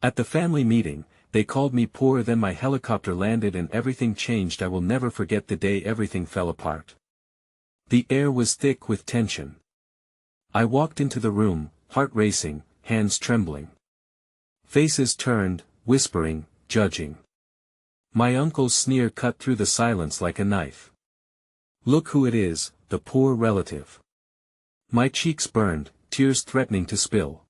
At the family meeting, they called me poor. Then my helicopter landed and everything changed. I will never forget the day everything fell apart. The air was thick with tension. I walked into the room, heart racing, hands trembling. Faces turned, whispering, judging. My uncle's sneer cut through the silence like a knife. "Look who it is, the poor relative." My cheeks burned, tears threatening to spill.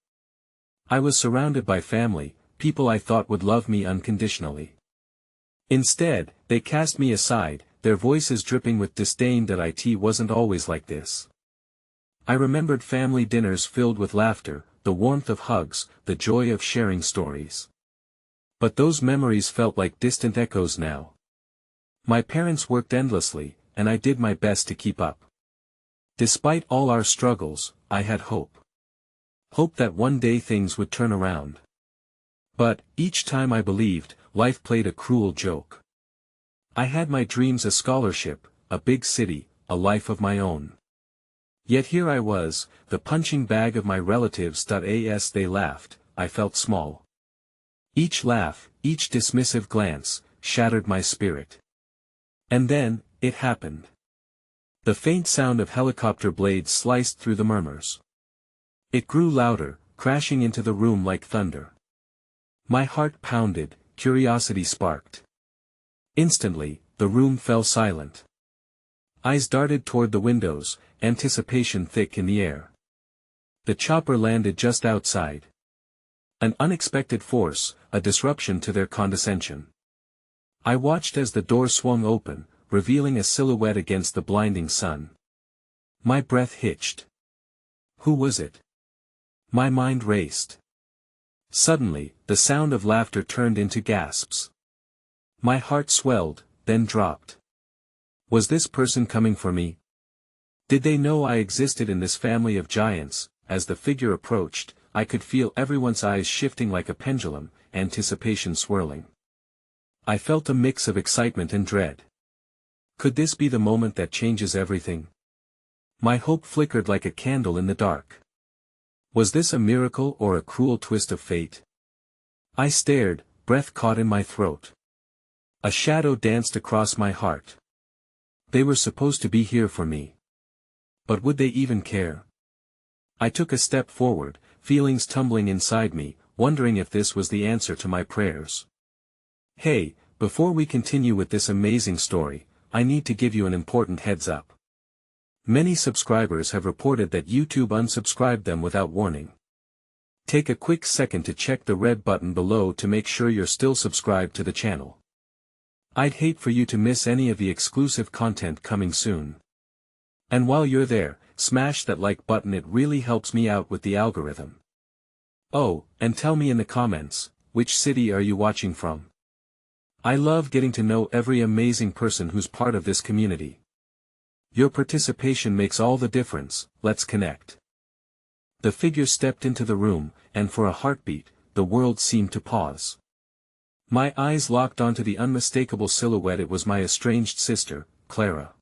I was surrounded by family, people I thought would love me unconditionally. Instead, they cast me aside, their voices dripping with disdain that it wasn't always like this. I remembered family dinners filled with laughter, the warmth of hugs, the joy of sharing stories. But those memories felt like distant echoes now. My parents worked endlessly, and I did my best to keep up. Despite all our struggles, I had hope. Hope that one day things would turn around. But, each time I believed, life played a cruel joke. I had my dreams: a scholarship, a big city, a life of my own. Yet here I was, the punching bag of my relatives. As they laughed, I felt small. Each laugh, each dismissive glance, shattered my spirit. And then, it happened. The faint sound of helicopter blades sliced through the murmurs. It grew louder, crashing into the room like thunder. My heart pounded, curiosity sparked. Instantly, the room fell silent. Eyes darted toward the windows, anticipation thick in the air. The chopper landed just outside. An unexpected force, a disruption to their condescension. I watched as the door swung open, revealing a silhouette against the blinding sun. My breath hitched. Who was it? My mind raced. Suddenly, the sound of laughter turned into gasps. My heart swelled, then dropped. Was this person coming for me? Did they know I existed in this family of giants? As the figure approached, I could feel everyone's eyes shifting like a pendulum, anticipation swirling. I felt a mix of excitement and dread. Could this be the moment that changes everything? My hope flickered like a candle in the dark. Was this a miracle or a cruel twist of fate? I stared, breath caught in my throat. A shadow danced across my heart. They were supposed to be here for me. But would they even care? I took a step forward, feelings tumbling inside me, wondering if this was the answer to my prayers. Hey, before we continue with this amazing story, I need to give you an important heads up. Many subscribers have reported that YouTube unsubscribed them without warning. Take a quick second to check the red button below to make sure you're still subscribed to the channel. I'd hate for you to miss any of the exclusive content coming soon. And while you're there, smash that like button, it really helps me out with the algorithm. Oh, and tell me in the comments, which city are you watching from? I love getting to know every amazing person who's part of this community. Your participation makes all the difference. Let's connect. The figure stepped into the room, and for a heartbeat, the world seemed to pause. My eyes locked onto the unmistakable silhouette. It was my estranged sister, Clara.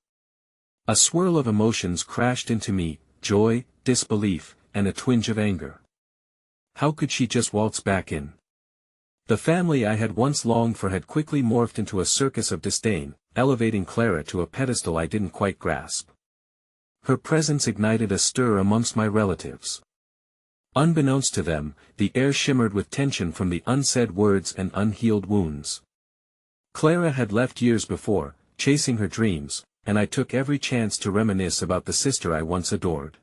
A swirl of emotions crashed into me, joy, disbelief, and a twinge of anger. How could she just waltz back in? The family I had once longed for had quickly morphed into a circus of disdain, elevating Clara to a pedestal I didn't quite grasp. Her presence ignited a stir amongst my relatives. Unbeknownst to them, the air shimmered with tension from the unsaid words and unhealed wounds. Clara had left years before, chasing her dreams, and I took every chance to reminisce about the sister I once adored.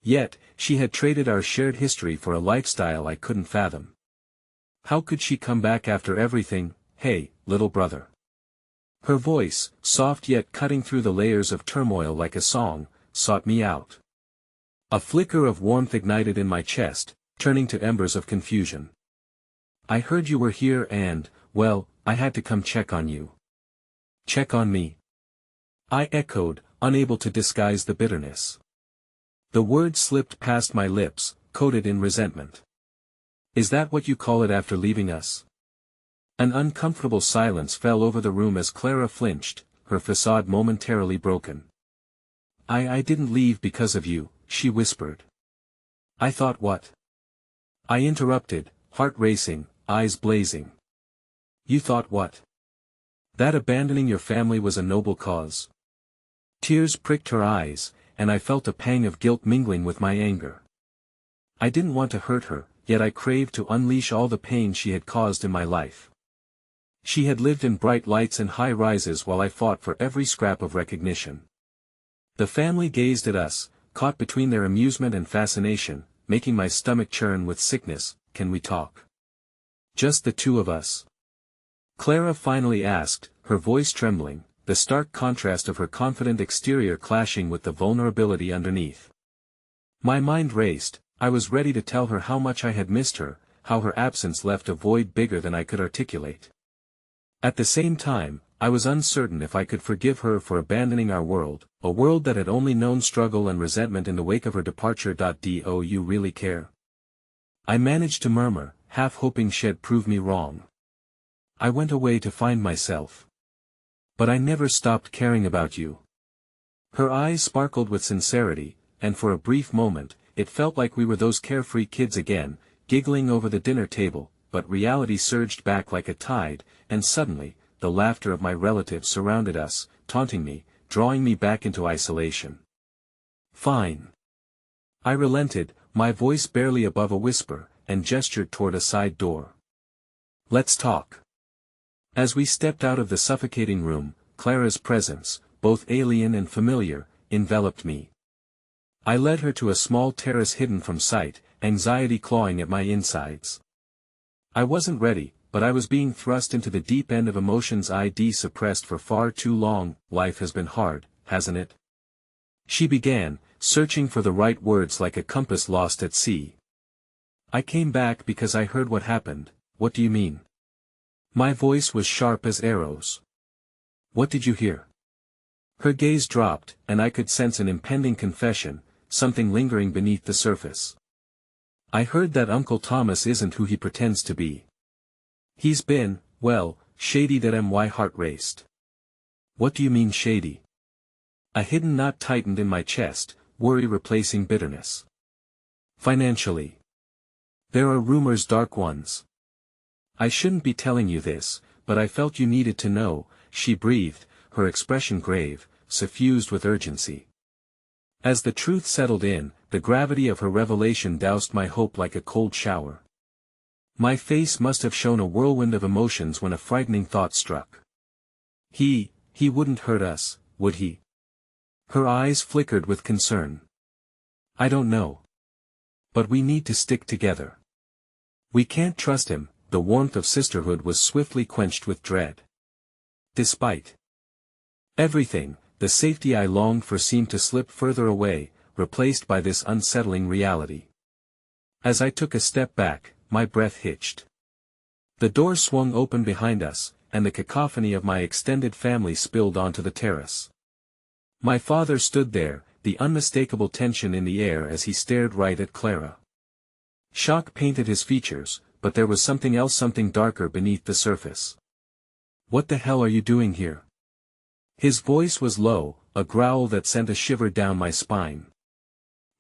Yet, she had traded our shared history for a lifestyle I couldn't fathom. How could she come back after everything? Hey, little brother. Her voice, soft yet cutting through the layers of turmoil like a song, sought me out. A flicker of warmth ignited in my chest, turning to embers of confusion. I heard you were here and, well, I had to come check on you. Check on me? I echoed, unable to disguise the bitterness. The words slipped past my lips, coated in resentment. Is that what you call it after leaving us? An uncomfortable silence fell over the room as Clara flinched, her facade momentarily broken. I didn't leave because of you, she whispered. I thought what? I interrupted, heart racing, eyes blazing. You thought what? That abandoning your family was a noble cause? Tears pricked her eyes, and I felt a pang of guilt mingling with my anger. I didn't want to hurt her, yet I craved to unleash all the pain she had caused in my life. She had lived in bright lights and high rises while I fought for every scrap of recognition. The family gazed at us, caught between their amusement and fascination, making my stomach churn with sickness. Can we talk? Just the two of us? Clara finally asked, her voice trembling, the stark contrast of her confident exterior clashing with the vulnerability underneath. My mind raced. I was ready to tell her how much I had missed her, how her absence left a void bigger than I could articulate. At the same time, I was uncertain if I could forgive her for abandoning our world, a world that had only known struggle and resentment in the wake of her departure. Do you really care? I managed to murmur, half hoping she'd prove me wrong. I went away to find myself. But I never stopped caring about you. Her eyes sparkled with sincerity, and for a brief moment, it felt like we were those carefree kids again, giggling over the dinner table, but reality surged back like a tide, and suddenly, the laughter of my relatives surrounded us, taunting me, drawing me back into isolation. Fine. I relented, my voice barely above a whisper, and gestured toward a side door. Let's talk. As we stepped out of the suffocating room, Clara's presence, both alien and familiar, enveloped me. I led her to a small terrace hidden from sight, anxiety clawing at my insides. I wasn't ready, but I was being thrust into the deep end of emotions I'd suppressed for far too long. Life has been hard, hasn't it? She began, searching for the right words like a compass lost at sea. I came back because I heard what happened. What do you mean? My voice was sharp as arrows. What did you hear? Her gaze dropped, and I could sense an impending confession, something lingering beneath the surface. I heard that Uncle Thomas isn't who he pretends to be. He's been, well, shady. My heart raced. What do you mean shady? A hidden knot tightened in my chest, worry replacing bitterness. Financially. There are rumors, dark ones. I shouldn't be telling you this, but I felt you needed to know, she breathed, her expression grave, suffused with urgency. As the truth settled in, the gravity of her revelation doused my hope like a cold shower. My face must have shown a whirlwind of emotions when a frightening thought struck. He wouldn't hurt us, would he? Her eyes flickered with concern. I don't know. But we need to stick together. We can't trust him. The warmth of sisterhood was swiftly quenched with dread. Despite everything, the safety I longed for seemed to slip further away, replaced by this unsettling reality. As I took a step back, my breath hitched. The door swung open behind us, and the cacophony of my extended family spilled onto the terrace. My father stood there, the unmistakable tension in the air as he stared right at Clara. Shock painted his features, but there was something else, something darker beneath the surface. What the hell are you doing here? His voice was low, a growl that sent a shiver down my spine.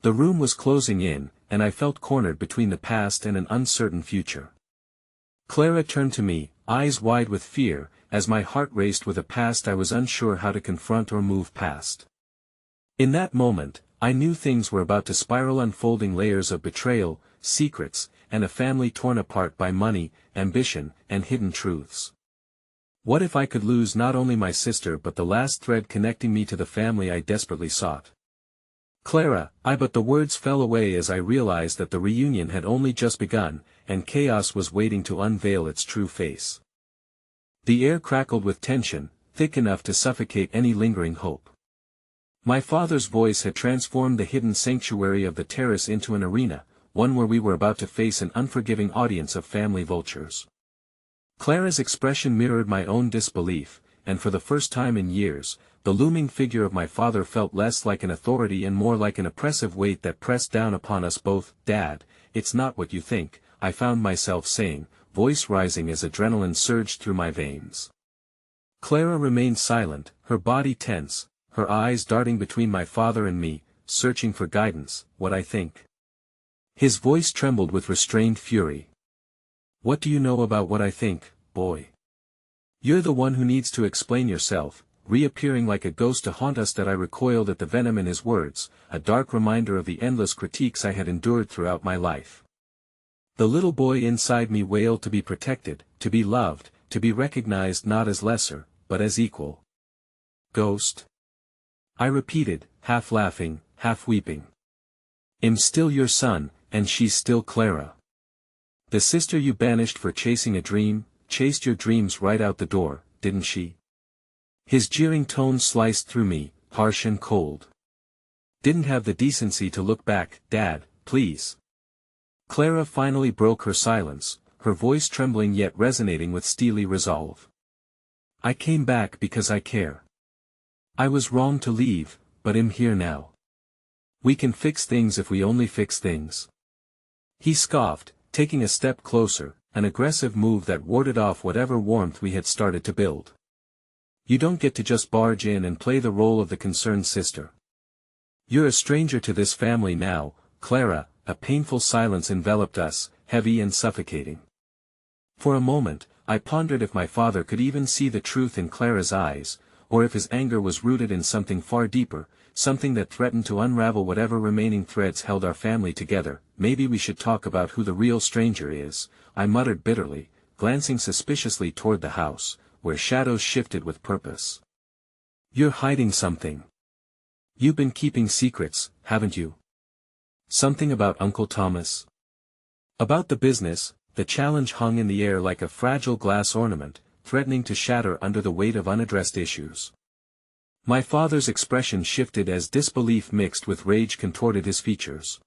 The room was closing in, and I felt cornered between the past and an uncertain future. Clara turned to me, eyes wide with fear, as my heart raced with a past I was unsure how to confront or move past. In that moment, I knew things were about to spiral, unfolding layers of betrayal, secrets, and a family torn apart by money, ambition, and hidden truths. What if I could lose not only my sister but the last thread connecting me to the family I desperately sought? Clara, but the words fell away as I realized that the reunion had only just begun, and chaos was waiting to unveil its true face. The air crackled with tension, thick enough to suffocate any lingering hope. My father's voice had transformed the hidden sanctuary of the terrace into an arena, one where we were about to face an unforgiving audience of family vultures. Clara's expression mirrored my own disbelief, and for the first time in years, the looming figure of my father felt less like an authority and more like an oppressive weight that pressed down upon us both. Dad, it's not what you think, I found myself saying, voice rising as adrenaline surged through my veins. Clara remained silent, her body tense, her eyes darting between my father and me, searching for guidance. What I think. His voice trembled with restrained fury. What do you know about what I think, boy? You're the one who needs to explain yourself, reappearing like a ghost to haunt us. That I recoiled at the venom in his words, a dark reminder of the endless critiques I had endured throughout my life. The little boy inside me wailed to be protected, to be loved, to be recognized not as lesser, but as equal. Ghost? I repeated, half laughing, half weeping. I'm still your son, and she's still Clara. The sister you banished for chasing a dream, chased your dreams right out the door, didn't she? His jeering tone sliced through me, harsh and cold. Didn't have the decency to look back. Dad, please. Clara finally broke her silence, her voice trembling yet resonating with steely resolve. I came back because I care. I was wrong to leave, but I'm here now. We can fix things if we only fix things. He scoffed, taking a step closer, an aggressive move that warded off whatever warmth we had started to build. You don't get to just barge in and play the role of the concerned sister. You're a stranger to this family now, Clara. A painful silence enveloped us, heavy and suffocating. For a moment, I pondered if my father could even see the truth in Clara's eyes, or if his anger was rooted in something far deeper, something that threatened to unravel whatever remaining threads held our family together. Maybe we should talk about who the real stranger is, I muttered bitterly, glancing suspiciously toward the house, where shadows shifted with purpose. You're hiding something. You've been keeping secrets, haven't you? Something about Uncle Thomas? About the business. The challenge hung in the air like a fragile glass ornament, threatening to shatter under the weight of unaddressed issues. My father's expression shifted as disbelief mixed with rage contorted his features.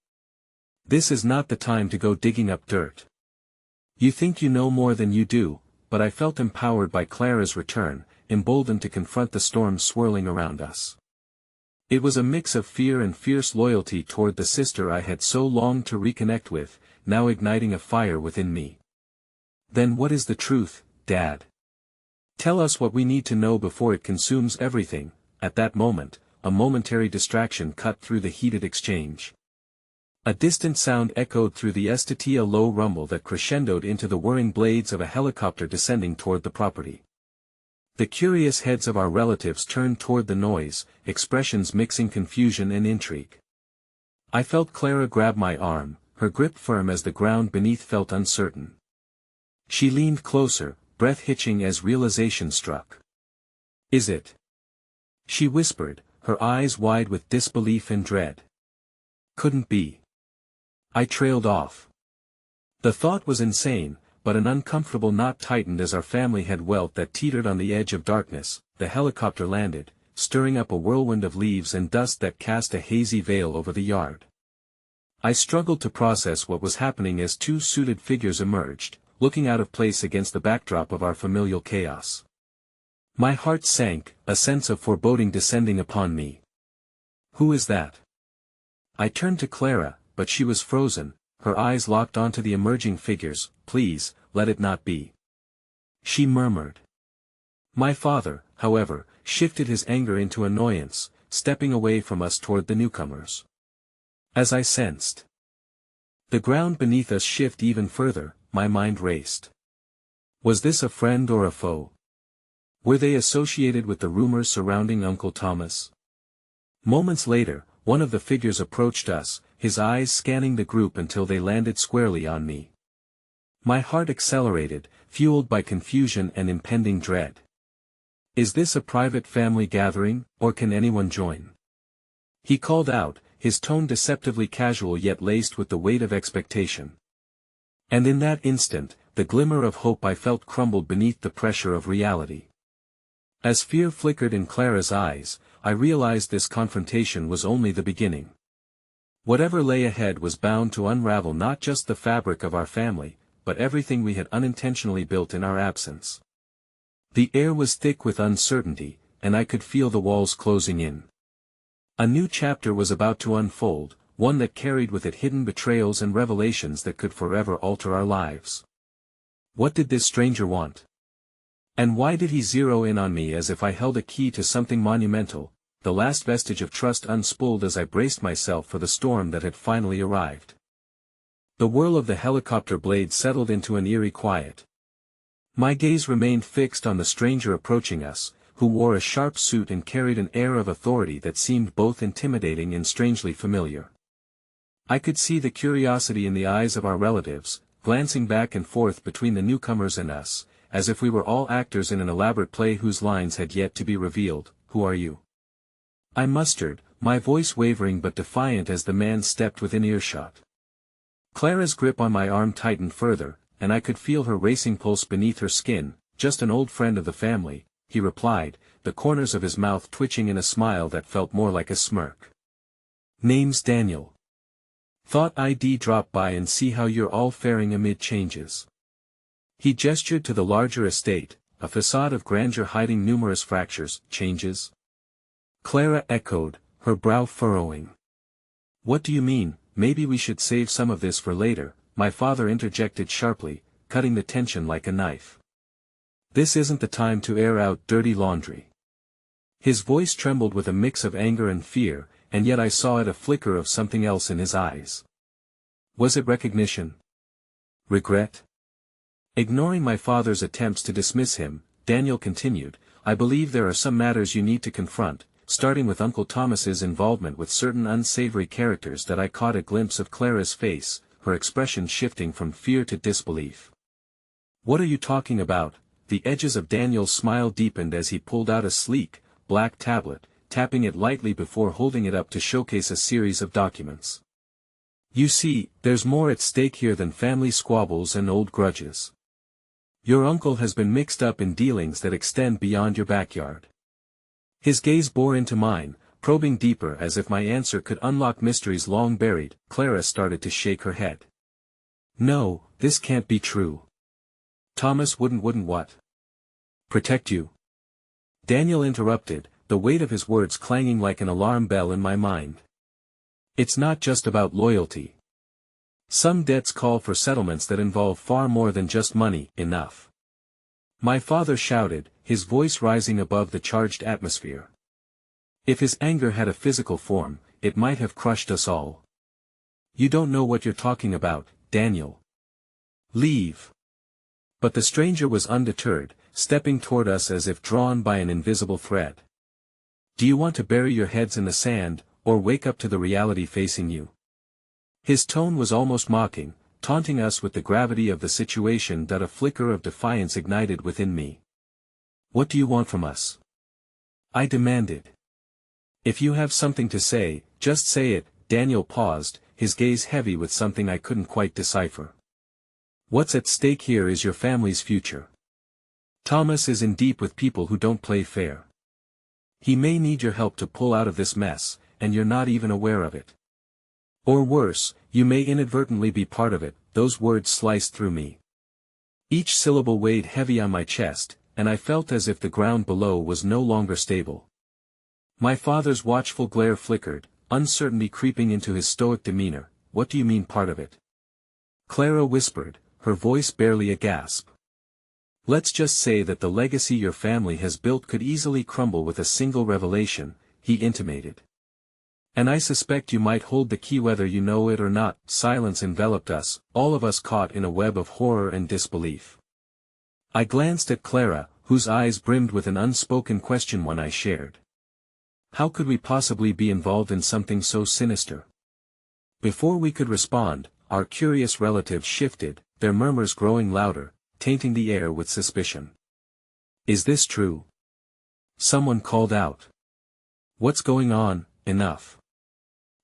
This is not the time to go digging up dirt. You think you know more than you do, but I felt empowered by Clara's return, emboldened to confront the storm swirling around us. It was a mix of fear and fierce loyalty toward the sister I had so longed to reconnect with, now igniting a fire within me. Then what is the truth, Dad? Tell us what we need to know before it consumes everything. At that moment, a momentary distraction cut through the heated exchange. A distant sound echoed through the estate, a low rumble that crescendoed into the whirring blades of a helicopter descending toward the property. The curious heads of our relatives turned toward the noise, expressions mixing confusion and intrigue. I felt Clara grab my arm, her grip firm as the ground beneath felt uncertain. She leaned closer, breath hitching as realization struck. Is it? She whispered, her eyes wide with disbelief and dread. Couldn't be. I trailed off. The thought was insane, but an uncomfortable knot tightened as our family had wealth that teetered on the edge of darkness. The helicopter landed, stirring up a whirlwind of leaves and dust that cast a hazy veil over the yard. I struggled to process what was happening as two suited figures emerged, looking out of place against the backdrop of our familial chaos. My heart sank, a sense of foreboding descending upon me. Who is that? I turned to Clara, but she was frozen, her eyes locked onto the emerging figures. Please, let it not be. She murmured. My father, however, shifted his anger into annoyance, stepping away from us toward the newcomers. As I sensed the ground beneath us shift even further, my mind raced. Was this a friend or a foe? Were they associated with the rumors surrounding Uncle Thomas? Moments later, one of the figures approached us, his eyes scanning the group until they landed squarely on me. My heart accelerated, fueled by confusion and impending dread. Is this a private family gathering, or can anyone join? He called out, his tone deceptively casual yet laced with the weight of expectation. And in that instant, the glimmer of hope I felt crumbled beneath the pressure of reality. As fear flickered in Clara's eyes, I realized this confrontation was only the beginning. Whatever lay ahead was bound to unravel not just the fabric of our family, but everything we had unintentionally built in our absence. The air was thick with uncertainty, and I could feel the walls closing in. A new chapter was about to unfold, one that carried with it hidden betrayals and revelations that could forever alter our lives. What did this stranger want? And why did he zero in on me as if I held a key to something monumental? The last vestige of trust unspooled as I braced myself for the storm that had finally arrived. The whirl of the helicopter blade settled into an eerie quiet. My gaze remained fixed on the stranger approaching us, who wore a sharp suit and carried an air of authority that seemed both intimidating and strangely familiar. I could see the curiosity in the eyes of our relatives, glancing back and forth between the newcomers and us, as if we were all actors in an elaborate play whose lines had yet to be revealed. "Who are you?" I mustered, my voice wavering but defiant as the man stepped within earshot. Clara's grip on my arm tightened further, and I could feel her racing pulse beneath her skin. "Just an old friend of the family," he replied, the corners of his mouth twitching in a smile that felt more like a smirk. "Name's Daniel. Thought I'd drop by and see how you're all faring amid changes." He gestured to the larger estate, a facade of grandeur hiding numerous fractures. "Changes?" Clara echoed, her brow furrowing. "What do you mean? Maybe we should save some of this for later," my father interjected sharply, cutting the tension like a knife. "This isn't the time to air out dirty laundry." His voice trembled with a mix of anger and fear, and yet I saw a flicker of something else in his eyes. Was it recognition? Regret? Ignoring my father's attempts to dismiss him, Daniel continued, "I believe there are some matters you need to confront, starting with Uncle Thomas's involvement with certain unsavory characters." That I caught a glimpse of Clara's face, her expression shifting from fear to disbelief. "What are you talking about?" The edges of Daniel's smile deepened as he pulled out a sleek, black tablet, tapping it lightly before holding it up to showcase a series of documents. "You see, there's more at stake here than family squabbles and old grudges. Your uncle has been mixed up in dealings that extend beyond your backyard." His gaze bore into mine, probing deeper as if my answer could unlock mysteries long buried. Clara started to shake her head. "No, this can't be true. Thomas wouldn't what? Protect you?" Daniel interrupted, the weight of his words clanging like an alarm bell in my mind. "It's not just about loyalty. Some debts call for settlements that involve far more than just money." "Enough!" my father shouted, his voice rising above the charged atmosphere. If his anger had a physical form, it might have crushed us all. "You don't know what you're talking about, Daniel. Leave." But the stranger was undeterred, stepping toward us as if drawn by an invisible thread. "Do you want to bury your heads in the sand, or wake up to the reality facing you?" His tone was almost mocking, taunting us with the gravity of the situation. That a flicker of defiance ignited within me. "What do you want from us?" I demanded. "If you have something to say, just say it." Daniel paused, his gaze heavy with something I couldn't quite decipher. "What's at stake here is your family's future. Thomas is in deep with people who don't play fair. He may need your help to pull out of this mess, and you're not even aware of it. Or worse, you may inadvertently be part of it." Those words sliced through me. Each syllable weighed heavy on my chest, and I felt as if the ground below was no longer stable. My father's watchful glare flickered, uncertainty creeping into his stoic demeanor. "What do you mean part of it?" Clara whispered, her voice barely a gasp. "Let's just say that the legacy your family has built could easily crumble with a single revelation," he intimated. "And I suspect you might hold the key whether you know it or not." Silence enveloped us, all of us caught in a web of horror and disbelief. I glanced at Clara, whose eyes brimmed with an unspoken question one I shared. How could we possibly be involved in something so sinister? Before we could respond, our curious relatives shifted, their murmurs growing louder, tainting the air with suspicion. "Is this true?" someone called out. "What's going on? Enough!"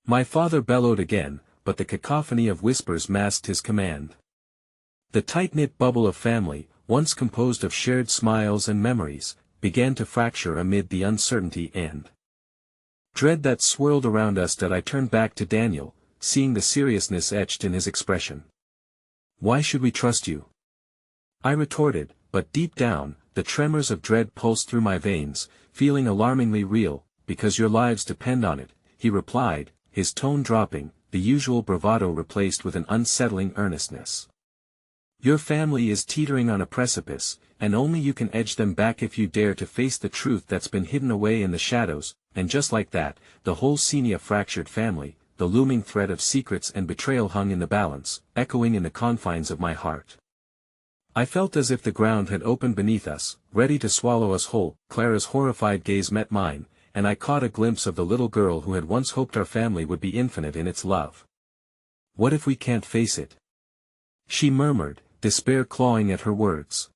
my father bellowed again, but the cacophony of whispers masked his command. The tight-knit bubble of family, once composed of shared smiles and memories, began to fracture amid the uncertainty and dread that swirled around us. That I turned back to Daniel, seeing the seriousness etched in his expression. "Why should we trust you?" I retorted, but deep down, the tremors of dread pulsed through my veins, feeling alarmingly real. "Because your lives depend on it," he replied, his tone dropping, the usual bravado replaced with an unsettling earnestness. "Your family is teetering on a precipice, and only you can edge them back if you dare to face the truth that's been hidden away in the shadows." And just like that, the whole scene of fractured family, the looming threat of secrets and betrayal hung in the balance, echoing in the confines of my heart. I felt as if the ground had opened beneath us, ready to swallow us whole. Clara's horrified gaze met mine, and I caught a glimpse of the little girl who had once hoped our family would be infinite in its love. "What if we can't face it?" she murmured, despair clawing at her words.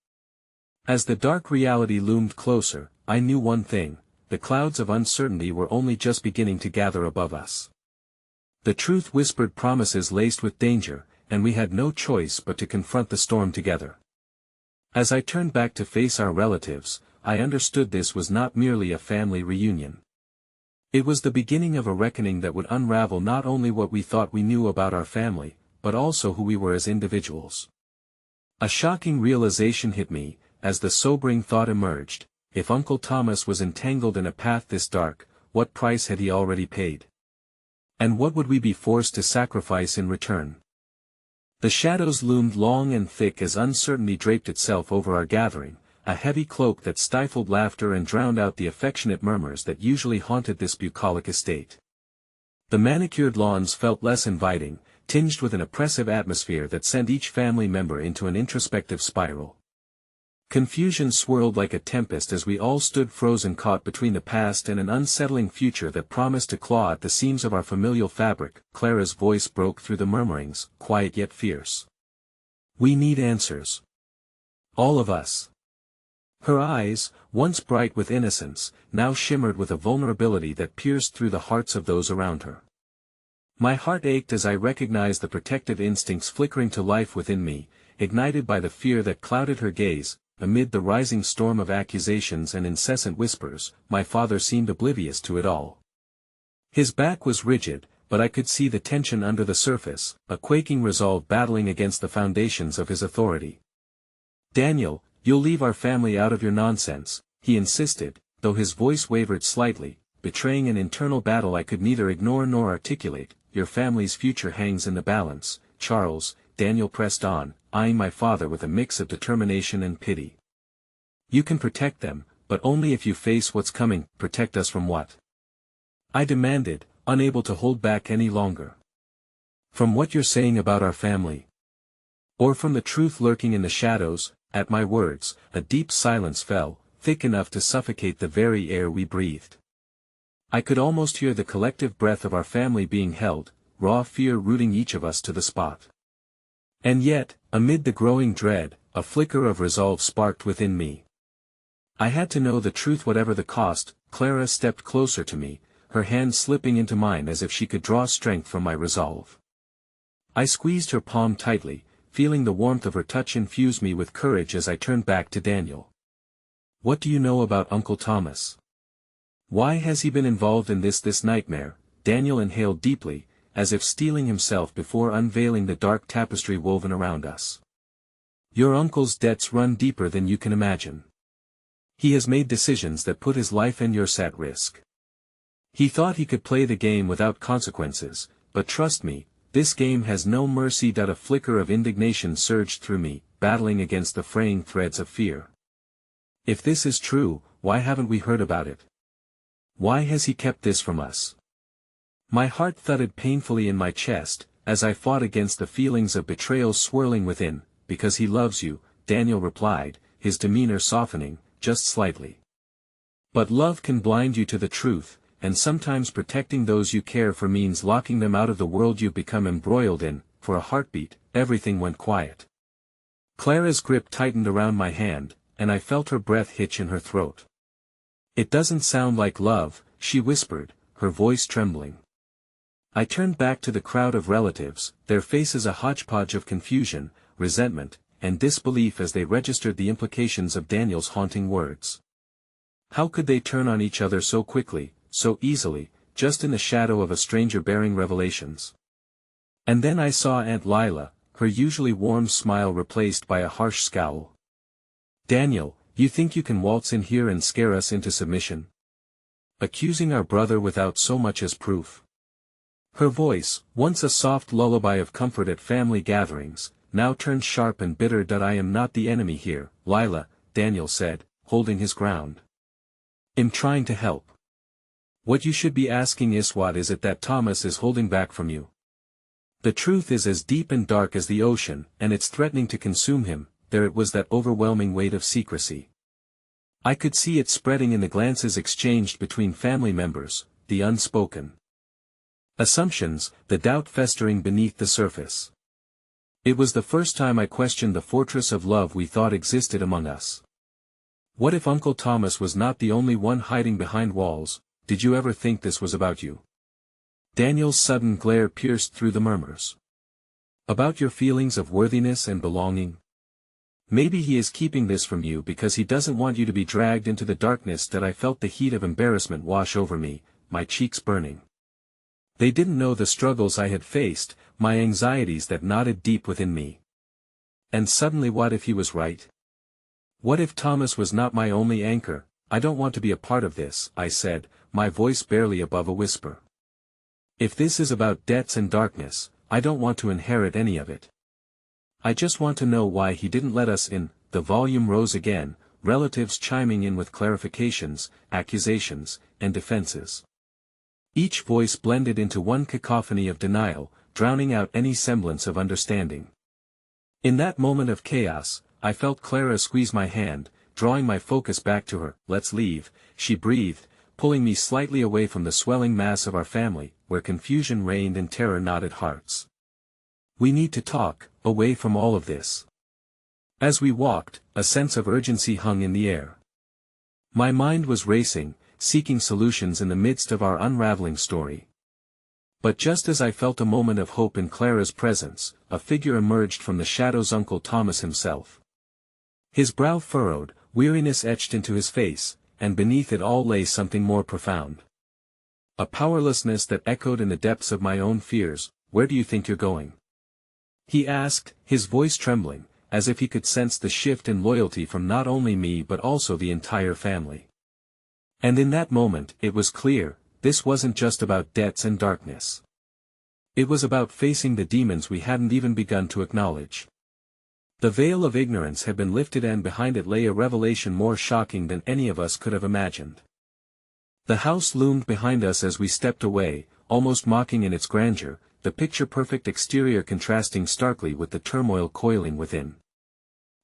As the dark reality loomed closer, I knew one thing: the clouds of uncertainty were only just beginning to gather above us. The truth whispered promises laced with danger, and we had no choice but to confront the storm together. As I turned back to face our relatives, I understood this was not merely a family reunion. It was the beginning of a reckoning that would unravel not only what we thought we knew about our family, but also who we were as individuals. A shocking realization hit me, as the sobering thought emerged: if Uncle Thomas was entangled in a path this dark, what price had he already paid? And what would we be forced to sacrifice in return? The shadows loomed long and thick as uncertainty draped itself over our gathering, a heavy cloak that stifled laughter and drowned out the affectionate murmurs that usually haunted this bucolic estate. The manicured lawns felt less inviting, tinged with an oppressive atmosphere that sent each family member into an introspective spiral. Confusion swirled like a tempest as we all stood frozen, caught between the past and an unsettling future that promised to claw at the seams of our familial fabric. Clara's voice broke through the murmurings, quiet yet fierce. "We need answers. All of us." Her eyes, once bright with innocence, now shimmered with a vulnerability that pierced through the hearts of those around her. My heart ached as I recognized the protective instincts flickering to life within me, ignited by the fear that clouded her gaze. Amid the rising storm of accusations and incessant whispers, my father seemed oblivious to it all. His back was rigid, but I could see the tension under the surface, a quaking resolve battling against the foundations of his authority. "Daniel, you'll leave our family out of your nonsense," he insisted, though his voice wavered slightly, betraying an internal battle I could neither ignore nor articulate. "Your family's future hangs in the balance, Charles," Daniel pressed on, eyeing my father with a mix of determination and pity. "You can protect them, but only if you face what's coming." "Protect us from what?" I demanded, unable to hold back any longer. "From what you're saying about our family? Or from the truth lurking in the shadows?" At my words, a deep silence fell, thick enough to suffocate the very air we breathed. I could almost hear the collective breath of our family being held, raw fear rooting each of us to the spot. And yet, amid the growing dread, a flicker of resolve sparked within me. I had to know the truth whatever the cost. Clara stepped closer to me, her hand slipping into mine as if she could draw strength from my resolve. I squeezed her palm tightly, feeling the warmth of her touch infuse me with courage as I turned back to Daniel. "What do you know about Uncle Thomas? Why has he been involved in this nightmare?" Daniel inhaled deeply, as if steeling himself before unveiling the dark tapestry woven around us. "Your uncle's debts run deeper than you can imagine. He has made decisions that put his life and yours at risk. He thought he could play the game without consequences, but trust me, this game has no mercy." A flicker of indignation surged through me, battling against the fraying threads of fear. "If this is true, why haven't we heard about it? Why has he kept this from us?" My heart thudded painfully in my chest, as I fought against the feelings of betrayal swirling within. "Because he loves you," Daniel replied, his demeanor softening, just slightly. "But love can blind you to the truth, and sometimes protecting those you care for means locking them out of the world you've become embroiled in." For a heartbeat, everything went quiet. Clara's grip tightened around my hand, and I felt her breath hitch in her throat. "It doesn't sound like love," she whispered, her voice trembling. I turned back to the crowd of relatives, their faces a hodgepodge of confusion, resentment, and disbelief as they registered the implications of Daniel's haunting words. How could they turn on each other so quickly, so easily, just in the shadow of a stranger bearing revelations? And then I saw Aunt Lila, her usually warm smile replaced by a harsh scowl. "Daniel, you think you can waltz in here and scare us into submission? Accusing our brother without so much as proof?" Her voice, once a soft lullaby of comfort at family gatherings, now turned sharp and bitter. "I am not the enemy here, Lila," Daniel said, holding his ground. "I'm trying to help. What you should be asking is what is it that Thomas is holding back from you? The truth is as deep and dark as the ocean, and it's threatening to consume him. There it was, that overwhelming weight of secrecy. I could see it spreading in the glances exchanged between family members, the unspoken assumptions, the doubt festering beneath the surface. It was the first time I questioned the fortress of love we thought existed among us. What if Uncle Thomas was not the only one hiding behind walls? Did you ever think this was about you? Daniel's sudden glare pierced through the murmurs. About your feelings of worthiness and belonging? Maybe he is keeping this from you because he doesn't want you to be dragged into the darkness. That I felt the heat of embarrassment wash over me, my cheeks burning. They didn't know the struggles I had faced, my anxieties that knotted deep within me. And suddenly, what if he was right? What if Thomas was not my only anchor? I don't want to be a part of this, I said, my voice barely above a whisper. If this is about debts and darkness, I don't want to inherit any of it. I just want to know why he didn't let us in. The volume rose again, relatives chiming in with clarifications, accusations, and defenses. Each voice blended into one cacophony of denial, drowning out any semblance of understanding. In that moment of chaos, I felt Clara squeeze my hand, drawing my focus back to her. Let's leave, she breathed, pulling me slightly away from the swelling mass of our family, where confusion reigned and terror knotted hearts. We need to talk, away from all of this. As we walked, a sense of urgency hung in the air. My mind was racing, seeking solutions in the midst of our unraveling story. But just as I felt a moment of hope in Clara's presence, a figure emerged from the shadows. Uncle Thomas himself. His brow furrowed, weariness etched into his face, and beneath it all lay something more profound. A powerlessness that echoed in the depths of my own fears. Where do you think you're going? He asked, his voice trembling, as if he could sense the shift in loyalty from not only me but also the entire family. And in that moment, it was clear, this wasn't just about debts and darkness. It was about facing the demons we hadn't even begun to acknowledge. The veil of ignorance had been lifted, and behind it lay a revelation more shocking than any of us could have imagined. The house loomed behind us as we stepped away, almost mocking in its grandeur, the picture-perfect exterior contrasting starkly with the turmoil coiling within.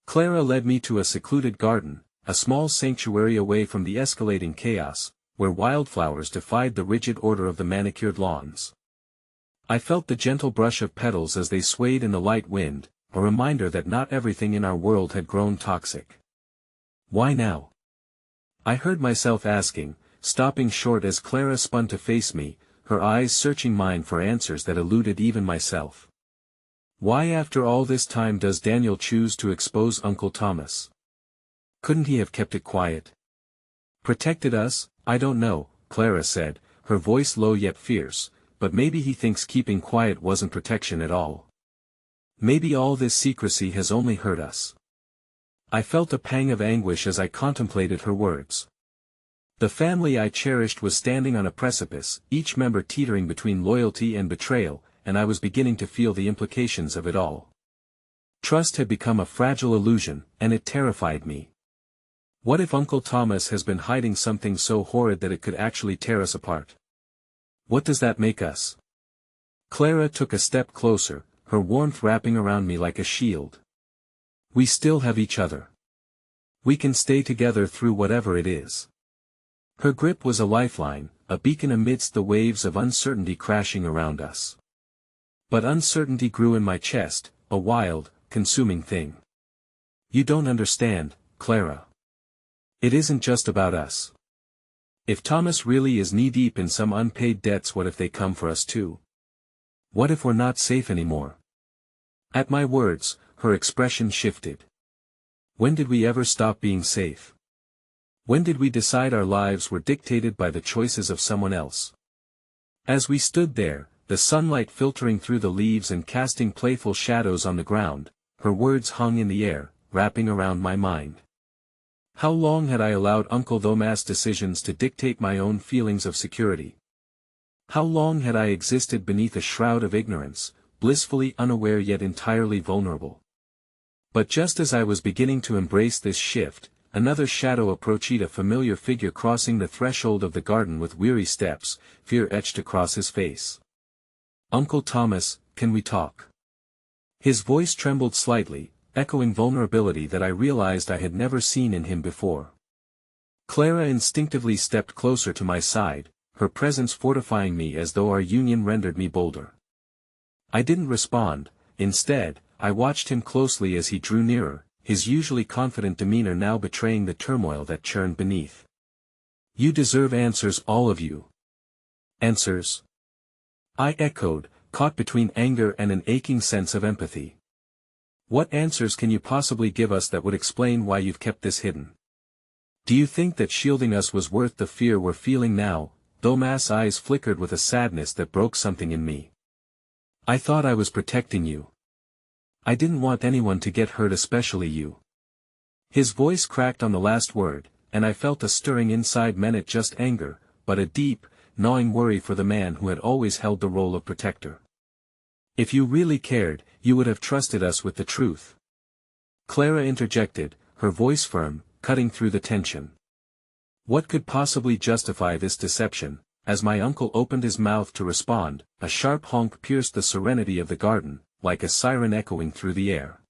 Clara led me to a secluded garden, a small sanctuary away from the escalating chaos, where wildflowers defied the rigid order of the manicured lawns. I felt the gentle brush of petals as they swayed in the light wind, a reminder that not everything in our world had grown toxic. Why now? I heard myself asking, stopping short as Clara spun to face me, her eyes searching mine for answers that eluded even myself. Why after all this time does Daniel choose to expose Uncle Thomas? Couldn't he have kept it quiet? Protected us? I don't know, Clara said, her voice low yet fierce, but maybe he thinks keeping quiet wasn't protection at all. Maybe all this secrecy has only hurt us. I felt a pang of anguish as I contemplated her words. The family I cherished was standing on a precipice, each member teetering between loyalty and betrayal, and I was beginning to feel the implications of it all. Trust had become a fragile illusion, and it terrified me. What if Uncle Thomas has been hiding something so horrid that it could actually tear us apart? What does that make us? Clara took a step closer, her warmth wrapping around me like a shield. We still have each other. We can stay together through whatever it is. Her grip was a lifeline, a beacon amidst the waves of uncertainty crashing around us. But uncertainty grew in my chest, a wild, consuming thing. You don't understand, Clara. It isn't just about us. If Thomas really is knee-deep in some unpaid debts, what if they come for us too? What if we're not safe anymore? At my words, her expression shifted. When did we ever stop being safe? When did we decide our lives were dictated by the choices of someone else? As we stood there, the sunlight filtering through the leaves and casting playful shadows on the ground, her words hung in the air, wrapping around my mind. How long had I allowed Uncle Thomas' decisions to dictate my own feelings of security? How long had I existed beneath a shroud of ignorance, blissfully unaware yet entirely vulnerable? But just as I was beginning to embrace this shift, another shadow approached, a familiar figure crossing the threshold of the garden with weary steps, fear etched across his face. "Uncle Thomas, can we talk?" His voice trembled slightly, echoing vulnerability that I realized I had never seen in him before. Clara instinctively stepped closer to my side, her presence fortifying me as though our union rendered me bolder. I didn't respond. Instead, I watched him closely as he drew nearer, his usually confident demeanor now betraying the turmoil that churned beneath. "You deserve answers, all of you." "Answers?" I echoed, caught between anger and an aching sense of empathy. "What answers can you possibly give us that would explain why you've kept this hidden? Do you think that shielding us was worth the fear we're feeling now?" Thomas' eyes flickered with a sadness that broke something in me. "I thought I was protecting you. I didn't want anyone to get hurt, especially you." His voice cracked on the last word, and I felt a stirring inside meant just anger, but a deep, gnawing worry for the man who had always held the role of protector. "If you really cared, you would have trusted us with the truth." Clara interjected, her voice firm, cutting through the tension. What could possibly justify this deception? As my uncle opened his mouth to respond, a sharp honk pierced the serenity of the garden, like a siren echoing through the air.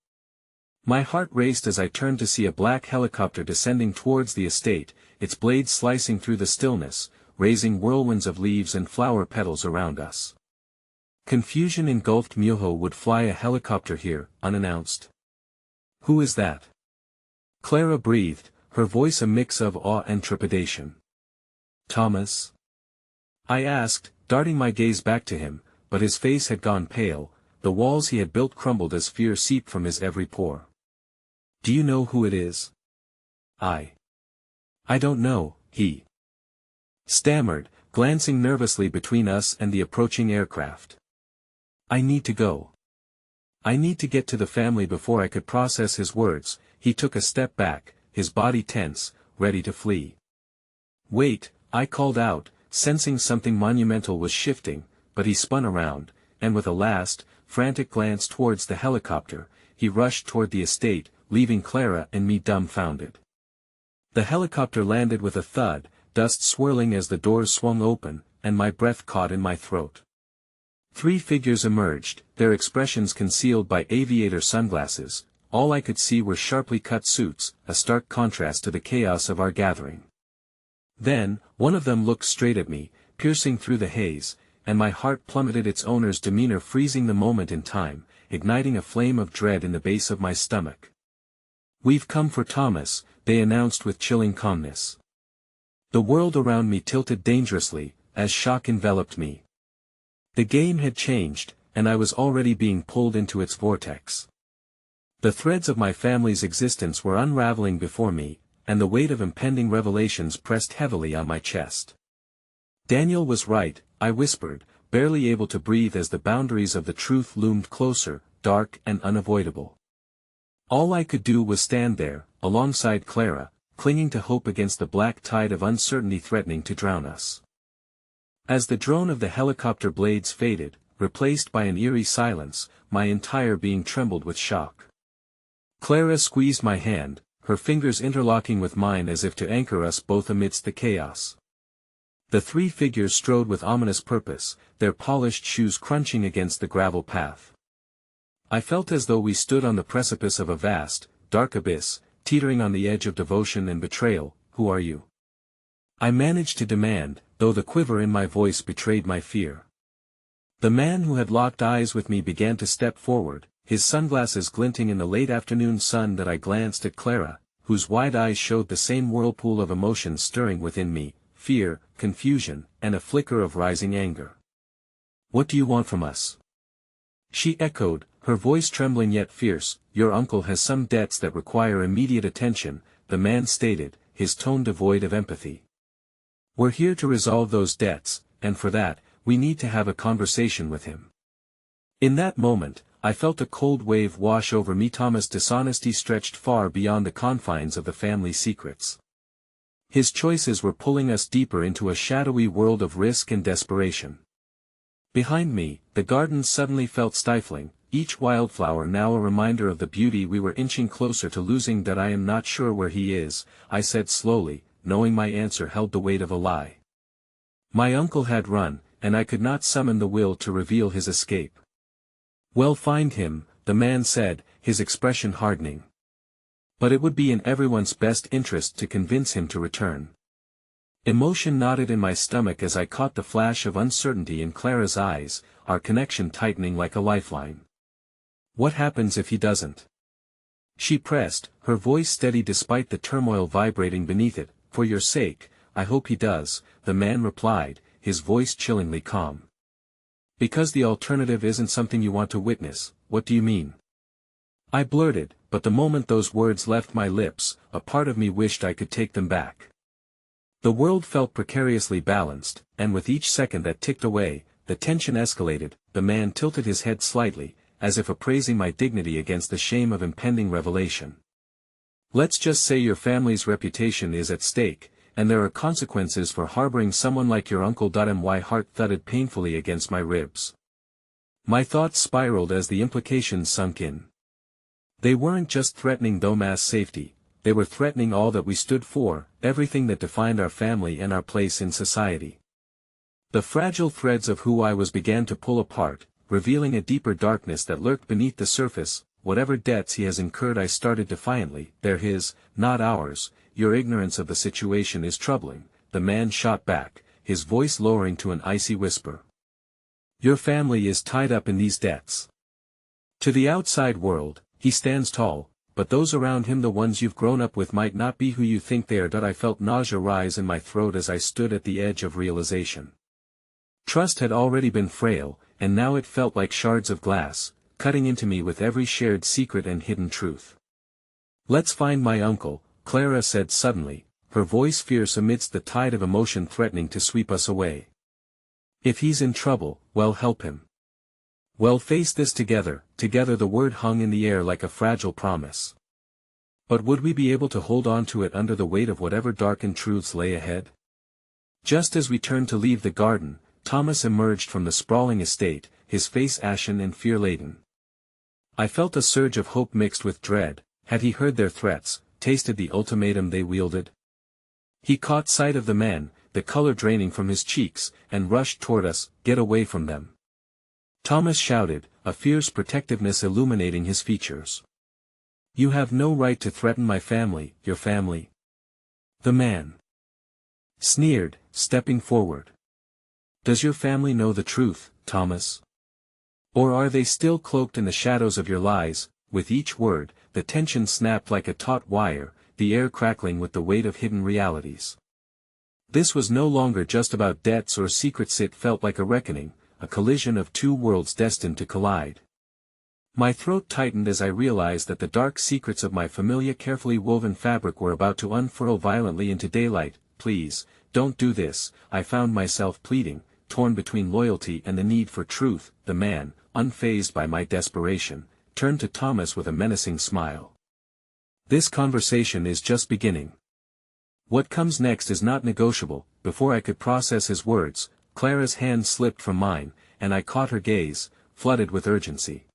My heart raced as I turned to see a black helicopter descending towards the estate, its blades slicing through the stillness, raising whirlwinds of leaves and flower petals around us. Confusion engulfed me. Who would fly a helicopter here, unannounced? "Who is that?" Clara breathed, her voice a mix of awe and trepidation. "Thomas?" I asked, darting my gaze back to him, but his face had gone pale, the walls he had built crumbled as fear seeped from his every pore. "Do you know who it is?" I don't know," he stammered, glancing nervously between us and the approaching aircraft. "I need to go. I need to get to the family." Before I could process his words, he took a step back, his body tense, ready to flee. "Wait," I called out, sensing something monumental was shifting, but he spun around, and with a last, frantic glance towards the helicopter, he rushed toward the estate, leaving Clara and me dumbfounded. The helicopter landed with a thud, dust swirling as the doors swung open, and my breath caught in my throat. 3 figures emerged, their expressions concealed by aviator sunglasses. All I could see were sharply cut suits, a stark contrast to the chaos of our gathering. Then, one of them looked straight at me, piercing through the haze, and my heart plummeted, its owner's demeanor freezing the moment in time, igniting a flame of dread in the base of my stomach. "We've come for Thomas," they announced with chilling calmness. The world around me tilted dangerously, as shock enveloped me. The game had changed, and I was already being pulled into its vortex. The threads of my family's existence were unraveling before me, and the weight of impending revelations pressed heavily on my chest. "Daniel was right," I whispered, barely able to breathe as the boundaries of the truth loomed closer, dark and unavoidable. All I could do was stand there, alongside Clara, clinging to hope against the black tide of uncertainty threatening to drown us. As the drone of the helicopter blades faded, replaced by an eerie silence, my entire being trembled with shock. Clara squeezed my hand, her fingers interlocking with mine as if to anchor us both amidst the chaos. The 3 figures strode with ominous purpose, their polished shoes crunching against the gravel path. I felt as though we stood on the precipice of a vast, dark abyss, teetering on the edge of devotion and betrayal. "Who are you?" I managed to demand, though the quiver in my voice betrayed my fear. The man who had locked eyes with me began to step forward, his sunglasses glinting in the late afternoon sun. That I glanced at Clara, whose wide eyes showed the same whirlpool of emotions stirring within me, fear, confusion, and a flicker of rising anger. "What do you want from us?" she echoed, her voice trembling yet fierce. "Your uncle has some debts that require immediate attention," the man stated, his tone devoid of empathy. "We're here to resolve those debts, and for that, we need to have a conversation with him." In that moment, I felt a cold wave wash over me. Thomas' dishonesty stretched far beyond the confines of the family secrets. His choices were pulling us deeper into a shadowy world of risk and desperation. Behind me, the garden suddenly felt stifling, each wildflower now a reminder of the beauty we were inching closer to losing. That I am not sure where he is, I said slowly, knowing my answer held the weight of a lie. My uncle had run, and I could not summon the will to reveal his escape. Well, find him, the man said, his expression hardening. But it would be in everyone's best interest to convince him to return. Emotion knotted in my stomach as I caught the flash of uncertainty in Clara's eyes, our connection tightening like a lifeline. What happens if he doesn't? She pressed, her voice steady despite the turmoil vibrating beneath it. For your sake, I hope he does, the man replied, his voice chillingly calm. Because the alternative isn't something you want to witness. What do you mean? I blurted, but the moment those words left my lips, a part of me wished I could take them back. The world felt precariously balanced, and with each second that ticked away, the tension escalated. The man tilted his head slightly, as if appraising my dignity against the shame of impending revelation. Let's just say your family's reputation is at stake, and there are consequences for harboring someone like your uncle. My heart thudded painfully against my ribs. My thoughts spiraled as the implications sunk in. They weren't just threatening Thomas' safety, they were threatening all that we stood for, everything that defined our family and our place in society. The fragile threads of who I was began to pull apart, revealing a deeper darkness that lurked beneath the surface. Whatever debts he has incurred, I started defiantly. They're his, not ours. Your ignorance of the situation is troubling, the man shot back, his voice lowering to an icy whisper. Your family is tied up in these debts. To the outside world, he stands tall, but those around him, the ones you've grown up with, might not be who you think they are. I felt nausea rise in my throat as I stood at the edge of realization. Trust had already been frail, and now it felt like shards of glass, cutting into me with every shared secret and hidden truth. Let's find my uncle, Clara said suddenly, her voice fierce amidst the tide of emotion threatening to sweep us away. If he's in trouble, well, help him. Well, face this together. Together the word hung in the air like a fragile promise. But would we be able to hold on to it under the weight of whatever darkened truths lay ahead? Just as we turned to leave the garden, Thomas emerged from the sprawling estate, his face ashen and fear-laden. I felt a surge of hope mixed with dread. Had he heard their threats, tasted the ultimatum they wielded? He caught sight of the men, the color draining from his cheeks, and rushed toward us. Get away from them! Thomas shouted, a fierce protectiveness illuminating his features. You have no right to threaten my family, your family. The man sneered, stepping forward. Does your family know the truth, Thomas? Or are they still cloaked in the shadows of your lies? With each word, the tension snapped like a taut wire, the air crackling with the weight of hidden realities. This was no longer just about debts or secrets. It felt like a reckoning, a collision of two worlds destined to collide. My throat tightened as I realized that the dark secrets of my familiar carefully woven fabric were about to unfurl violently into daylight. Please, don't do this, I found myself pleading, torn between loyalty and the need for truth. The man, unfazed by my desperation, turned to Thomas with a menacing smile. This conversation is just beginning. What comes next is not negotiable. Before I could process his words, Clara's hand slipped from mine, and I caught her gaze, flooded with urgency.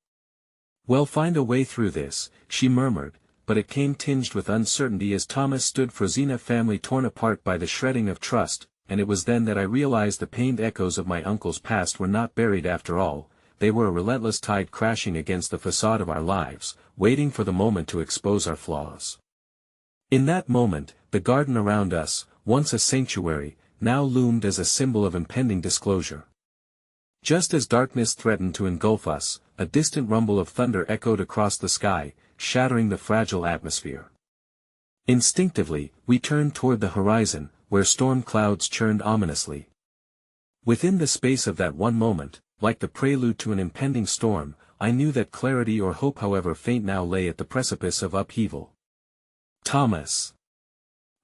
Well, find a way through this, she murmured, but it came tinged with uncertainty as Thomas stood frozen, a family torn apart by the shredding of trust, and it was then that I realized the pained echoes of my uncle's past were not buried after all. They were a relentless tide crashing against the facade of our lives, waiting for the moment to expose our flaws. In that moment, the garden around us, once a sanctuary, now loomed as a symbol of impending disclosure. Just as darkness threatened to engulf us, a distant rumble of thunder echoed across the sky, shattering the fragile atmosphere. Instinctively, we turned toward the horizon, where storm clouds churned ominously. Within the space of that one moment, like the prelude to an impending storm, I knew that clarity or hope, however faint, now lay at the precipice of upheaval. Thomas!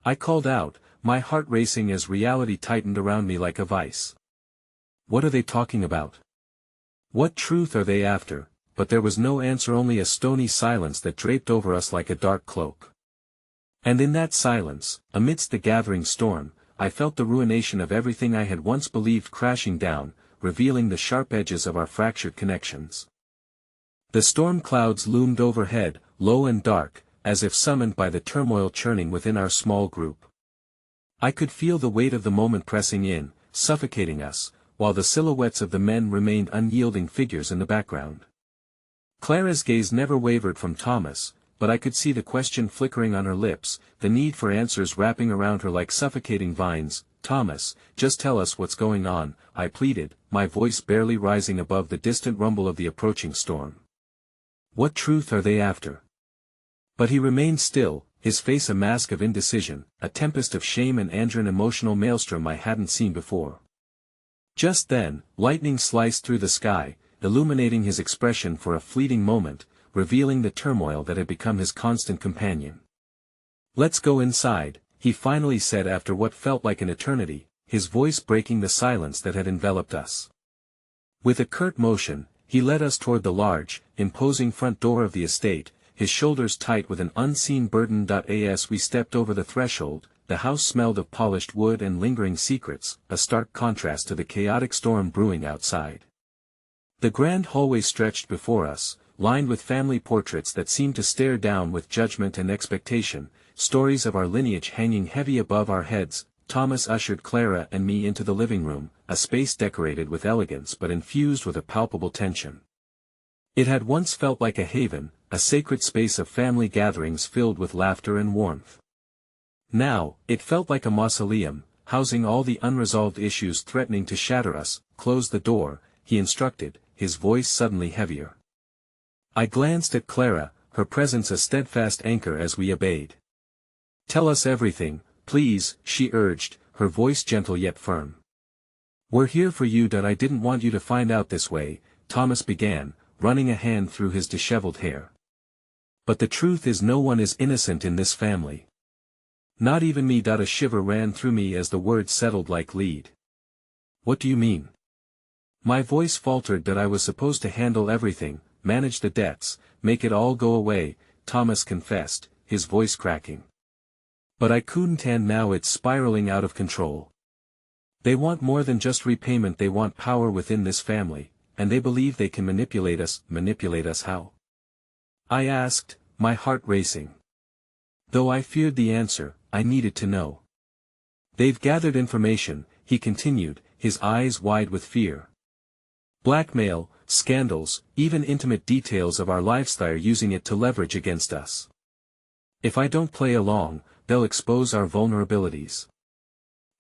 I called out, my heart racing as reality tightened around me like a vice. What are they talking about? What truth are they after? But there was no answer, only a stony silence that draped over us like a dark cloak. And in that silence, amidst the gathering storm, I felt the ruination of everything I had once believed crashing down, revealing the sharp edges of our fractured connections. The storm clouds loomed overhead, low and dark, as if summoned by the turmoil churning within our small group. I could feel the weight of the moment pressing in, suffocating us, while the silhouettes of the men remained unyielding figures in the background. Clara's gaze never wavered from Thomas, but I could see the question flickering on her lips, the need for answers wrapping around her like suffocating vines. "Thomas, just tell us what's going on," I pleaded, my voice barely rising above the distant rumble of the approaching storm. "What truth are they after?" But he remained still, his face a mask of indecision, a tempest of shame and anger, an emotional maelstrom I hadn't seen before. Just then, lightning sliced through the sky, illuminating his expression for a fleeting moment, revealing the turmoil that had become his constant companion. "Let's go inside," he finally said after what felt like an eternity, his voice breaking the silence that had enveloped us. With a curt motion, he led us toward the large, imposing front door of the estate, his shoulders tight with an unseen burden. As we stepped over the threshold, the house smelled of polished wood and lingering secrets, a stark contrast to the chaotic storm brewing outside. The grand hallway stretched before us, lined with family portraits that seemed to stare down with judgment and expectation, stories of our lineage hanging heavy above our heads. Thomas ushered Clara and me into the living room, a space decorated with elegance but infused with a palpable tension. It had once felt like a haven, a sacred space of family gatherings filled with laughter and warmth. Now, it felt like a mausoleum, housing all the unresolved issues threatening to shatter us. "Close the door," he instructed, his voice suddenly heavier. I glanced at Clara, her presence a steadfast anchor as we obeyed. "Tell us everything, please," she urged, her voice gentle yet firm. "We're here for you." "I didn't want you to find out this way," Thomas began, running a hand through his disheveled hair. "But the truth is, no one is innocent in this family. Not even me." A shiver ran through me as the words settled like lead. "What do you mean?" My voice faltered. "That I was supposed to handle everything, manage the debts, make it all go away," Thomas confessed, his voice cracking. "But I couldn't, and now it's spiraling out of control. They want more than just repayment, they want power within this family, and they believe they can manipulate us." "Manipulate us how?" I asked, my heart racing. Though I feared the answer, I needed to know. "They've gathered information," he continued, his eyes wide with fear. "Blackmail, scandals, even intimate details of our lives. They're using it to leverage against us. If I don't play along, they'll expose our vulnerabilities.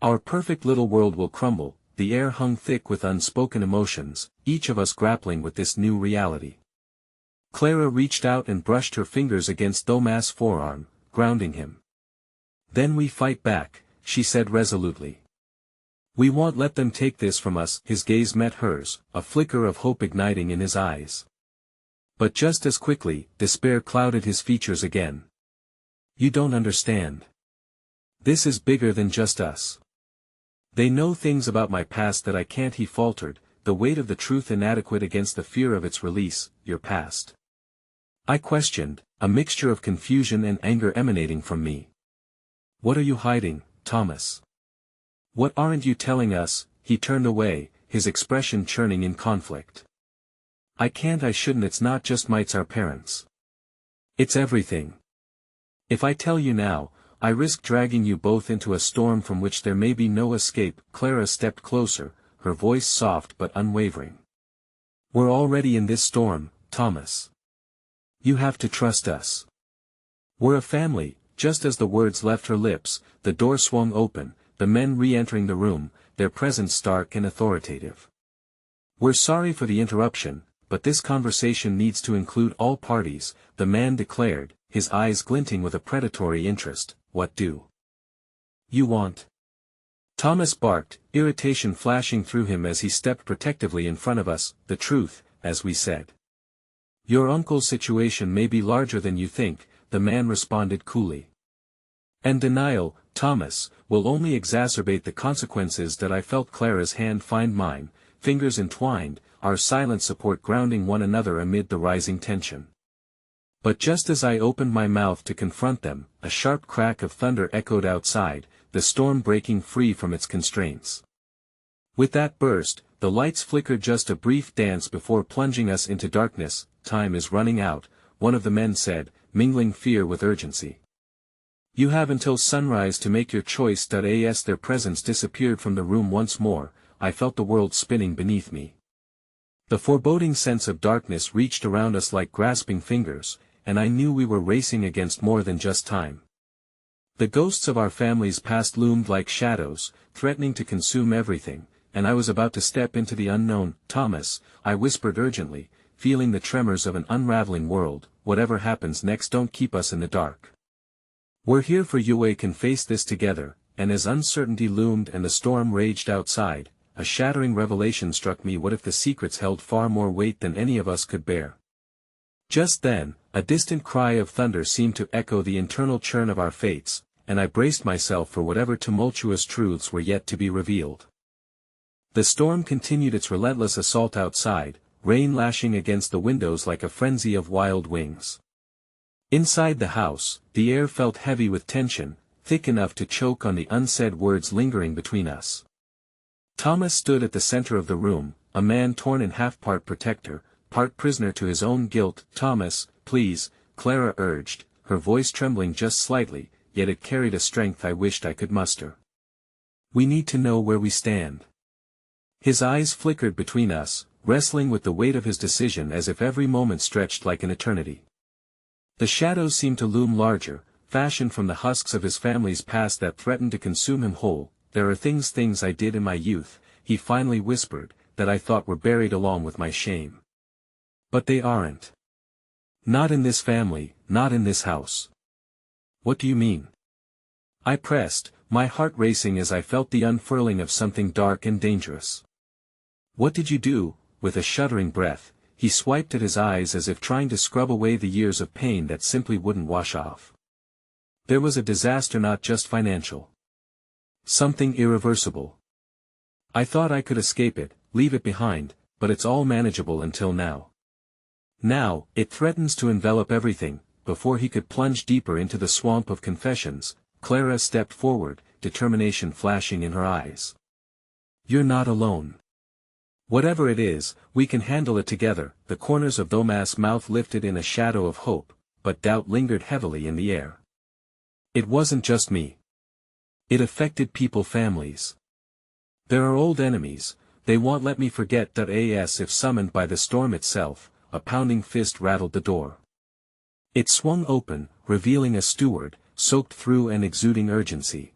Our perfect little world will crumble." The air hung thick with unspoken emotions, each of us grappling with this new reality. Clara reached out and brushed her fingers against Thomas' forearm, grounding him. "Then we fight back," she said resolutely. "We won't let them take this from us." His gaze met hers, a flicker of hope igniting in his eyes. But just as quickly, despair clouded his features again. "You don't understand. This is bigger than just us. They know things about my past that I can't," he faltered, the weight of the truth inadequate against the fear of its release. "Your past?" I questioned, a mixture of confusion and anger emanating from me. "What are you hiding, Thomas? What aren't you telling us?" He turned away, his expression churning in conflict. "I can't, I shouldn't. It's not just mites our parents. It's everything. If I tell you now, I risk dragging you both into a storm from which there may be no escape." Clara stepped closer, her voice soft but unwavering. "We're already in this storm, Thomas. You have to trust us. We're a family." Just as the words left her lips, the door swung open, the men re-entering the room, their presence stark and authoritative. "We're sorry for the interruption, but this conversation needs to include all parties," the man declared, his eyes glinting with a predatory interest. "What do you want?" Thomas barked, irritation flashing through him as he stepped protectively in front of us. "The truth, as we said. Your uncle's situation may be larger than you think," the man responded coolly. "And denial, Thomas, will only exacerbate the consequences." That I felt Clara's hand find mine, fingers entwined, our silent support grounding one another amid the rising tension. But just as I opened my mouth to confront them, a sharp crack of thunder echoed outside, the storm breaking free from its constraints. With that burst, the lights flickered, just a brief dance before plunging us into darkness. time is running out," one of the men said, mingling fear with urgency. "You have until sunrise to make your choice." As their presence disappeared from the room once more, I felt the world spinning beneath me. The foreboding sense of darkness reached around us like grasping fingers, and I knew we were racing against more than just time. The ghosts of our families past loomed like shadows, threatening to consume everything, and I was about to step into the unknown. "Thomas," I whispered urgently, feeling the tremors of an unraveling world, "whatever happens next, don't keep us in the dark. We're here for you. We can face this together." And as uncertainty loomed and the storm raged outside, a shattering revelation struck me. What if the secrets held far more weight than any of us could bear? Just then, a distant cry of thunder seemed to echo the internal churn of our fates, and I braced myself for whatever tumultuous truths were yet to be revealed. The storm continued its relentless assault outside, rain lashing against the windows like a frenzy of wild wings. Inside the house, the air felt heavy with tension, thick enough to choke on the unsaid words lingering between us. Thomas stood at the center of the room, a man torn in half, part protector, part prisoner to his own guilt. "Thomas, please," Clara urged, her voice trembling just slightly, yet it carried a strength I wished I could muster. "We need to know where we stand." His eyes flickered between us, wrestling with the weight of his decision as if every moment stretched like an eternity. The shadows seemed to loom larger, fashioned from the husks of his family's past that threatened to consume him whole. "There are things I did in my youth," he finally whispered, "that I thought were buried along with my shame. But they aren't. Not in this family, not in this house." "What do you mean?" I pressed, my heart racing as I felt the unfurling of something dark and dangerous. "What did you do?" With a shuddering breath, he swiped at his eyes as if trying to scrub away the years of pain that simply wouldn't wash off. "There was a disaster, not just financial. Something irreversible. I thought I could escape it, leave it behind, but it's all manageable until now. Now, it threatens to envelop everything." Before he could plunge deeper into the swamp of confessions, Clara stepped forward, determination flashing in her eyes. "You're not alone. Whatever it is, we can handle it together." The corners of Thomas' mouth lifted in a shadow of hope, but doubt lingered heavily in the air. "It wasn't just me. It affected people, families. There are old enemies, they won't let me forget." As if summoned by the storm itself, a pounding fist rattled the door. It swung open, revealing a steward, soaked through and exuding urgency.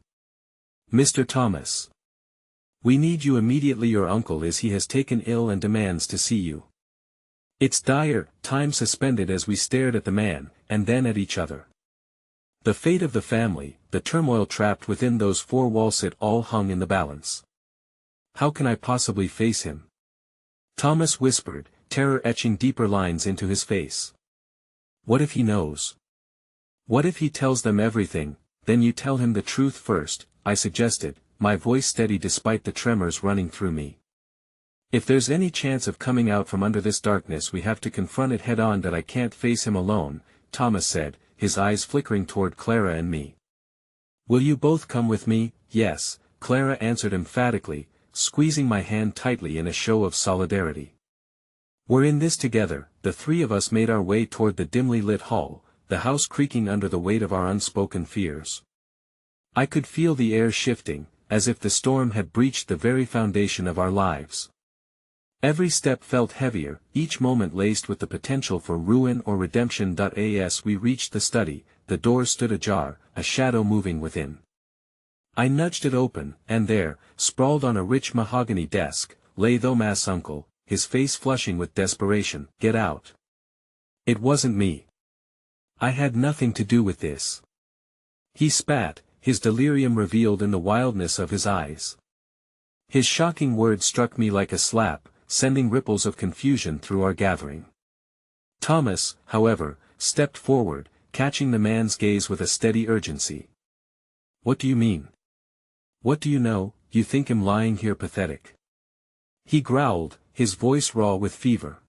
"Mr. Thomas. We need you immediately. Your uncle he has taken ill and demands to see you." It's dire. Time suspended as we stared at the man, and then at each other. The fate of the family, the turmoil trapped within those four walls, it all hung in the balance. "How can I possibly face him?" Thomas whispered, terror etching deeper lines into his face. "What if he knows? What if he tells them everything?" "Then you tell him the truth first," I suggested, my voice steady despite the tremors running through me. "If there's any chance of coming out from under this darkness, we have to confront it head on." "That I can't face him alone," Thomas said, his eyes flickering toward Clara and me. "Will you both come with me?" "Yes," Clara answered emphatically, squeezing my hand tightly in a show of solidarity. "We're in this together." The three of us made our way toward the dimly lit hall, the house creaking under the weight of our unspoken fears. I could feel the air shifting, as if the storm had breached the very foundation of our lives. Every step felt heavier, each moment laced with the potential for ruin or redemption. As we reached the study, the door stood ajar, a shadow moving within. I nudged it open, and there, sprawled on a rich mahogany desk, lay Thomas' uncle, his face flushing with desperation. "Get out. It wasn't me. I had nothing to do with this." He spat, his delirium revealed in the wildness of his eyes. His shocking words struck me like a slap, sending ripples of confusion through our gathering. Thomas, however, stepped forward, catching the man's gaze with a steady urgency. "What do you mean? What do you know? You think him lying here pathetic?" He growled, his voice raw with fever.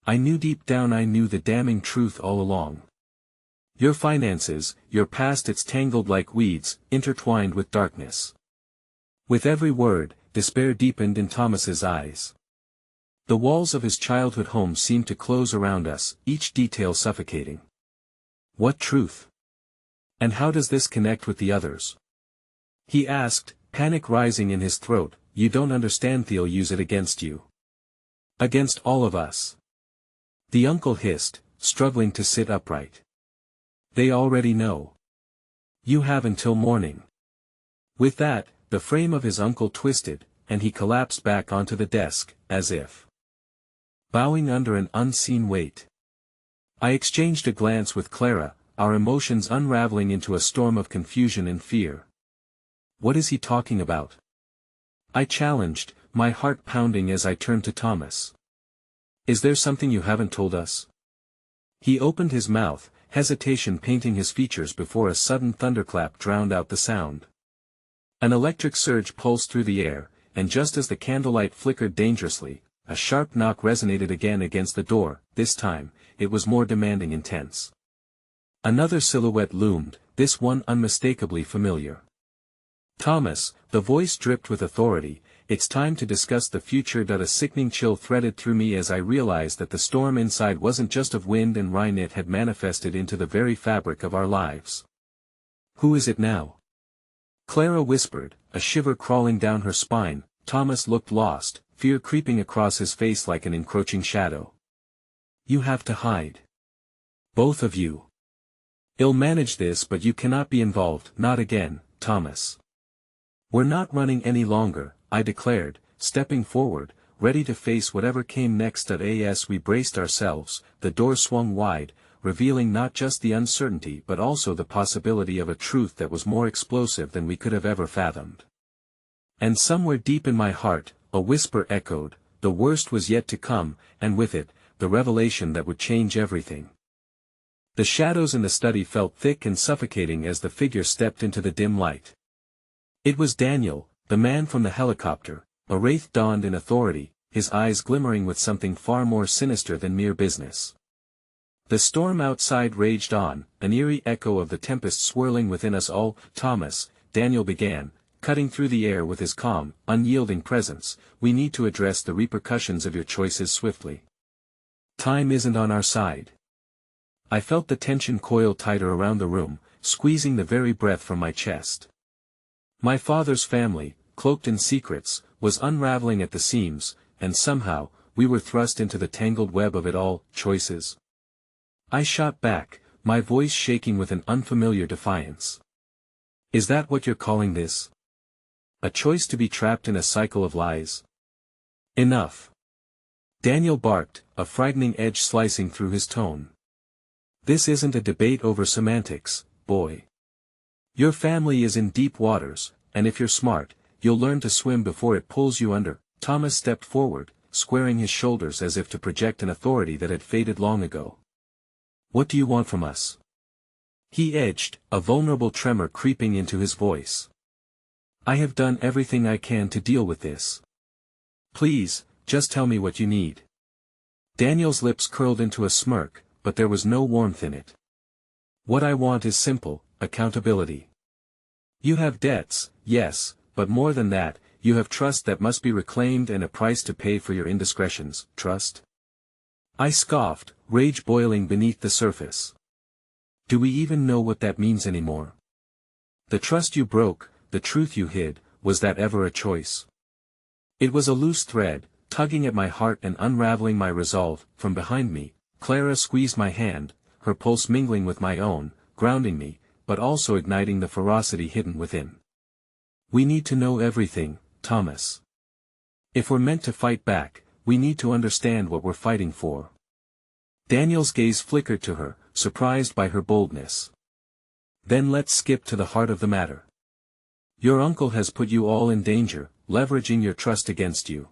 "I knew deep down, I knew the damning truth all along. Your finances, your past, it's tangled like weeds, intertwined with darkness." With every word, despair deepened in Thomas's eyes. The walls of his childhood home seemed to close around us, each detail suffocating. What truth? And how does this connect with the others? He asked, panic rising in his throat. You don't understand. They'll use it against you. Against all of us. The uncle hissed, struggling to sit upright. They already know. You have until morning. With that, the frame of his uncle twisted, and he collapsed back onto the desk, as if bowing under an unseen weight. I exchanged a glance with Clara, our emotions unraveling into a storm of confusion and fear. What is he talking about? I challenged, my heart pounding as I turned to Thomas. Is there something you haven't told us? He opened his mouth, hesitation painting his features before a sudden thunderclap drowned out the sound. An electric surge pulsed through the air, and just as the candlelight flickered dangerously, a sharp knock resonated again against the door. This time, it was more demanding, intense. Another silhouette loomed, this one unmistakably familiar. Thomas, the voice dripped with authority, it's time to discuss the future. A sickening chill threaded through me as I realized that the storm inside wasn't just of wind and rain, it had manifested into the very fabric of our lives. Who is it now? Clara whispered, a shiver crawling down her spine. Thomas looked lost, fear creeping across his face like an encroaching shadow. You have to hide. Both of you. I'll manage this, but you cannot be involved. Not again, Thomas. We're not running any longer, I declared, stepping forward, ready to face whatever came next. As we braced ourselves, the door swung wide, revealing not just the uncertainty but also the possibility of a truth that was more explosive than we could have ever fathomed. And somewhere deep in my heart, a whisper echoed, the worst was yet to come, and with it, the revelation that would change everything. The shadows in the study felt thick and suffocating as the figure stepped into the dim light. It was Daniel, the man from the helicopter, a wraith donned in authority, his eyes glimmering with something far more sinister than mere business. The storm outside raged on, an eerie echo of the tempest swirling within us all. Thomas, Daniel began, cutting through the air with his calm, unyielding presence, we need to address the repercussions of your choices swiftly. Time isn't on our side. I felt the tension coil tighter around the room, squeezing the very breath from my chest. My father's family, cloaked in secrets, was unraveling at the seams, and somehow, we were thrust into the tangled web of it all. Choices? I shot back, my voice shaking with an unfamiliar defiance. Is that what you're calling this? A choice to be trapped in a cycle of lies? Enough. Daniel barked, a frightening edge slicing through his tone. This isn't a debate over semantics, boy. Your family is in deep waters, and if you're smart, you'll learn to swim before it pulls you under. Thomas stepped forward, squaring his shoulders as if to project an authority that had faded long ago. What do you want from us? He edged, a vulnerable tremor creeping into his voice. I have done everything I can to deal with this. Please, just tell me what you need. Daniel's lips curled into a smirk, but there was no warmth in it. What I want is simple, accountability. You have debts, yes, but more than that, you have trust that must be reclaimed and a price to pay for your indiscretions. Trust? I scoffed, rage boiling beneath the surface. Do we even know what that means anymore? The trust you broke, the truth you hid, was that ever a choice? It was a loose thread, tugging at my heart and unraveling my resolve. From behind me, Clara squeezed my hand, her pulse mingling with my own, grounding me, but also igniting the ferocity hidden within. We need to know everything, Thomas. If we're meant to fight back, we need to understand what we're fighting for. Daniel's gaze flickered to her, surprised by her boldness. Then let's skip to the heart of the matter. Your uncle has put you all in danger, leveraging your trust against you.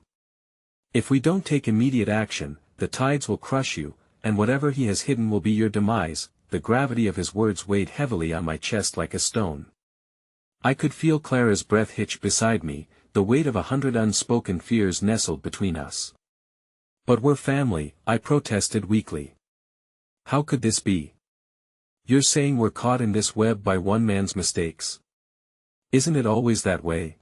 If we don't take immediate action, the tides will crush you, and whatever he has hidden will be your demise. The gravity of his words weighed heavily on my chest like a stone. I could feel Clara's breath hitch beside me, the weight of 100 unspoken fears nestled between us. But we're family, I protested weakly. How could this be? You're saying we're caught in this web by one man's mistakes? Isn't it always that way?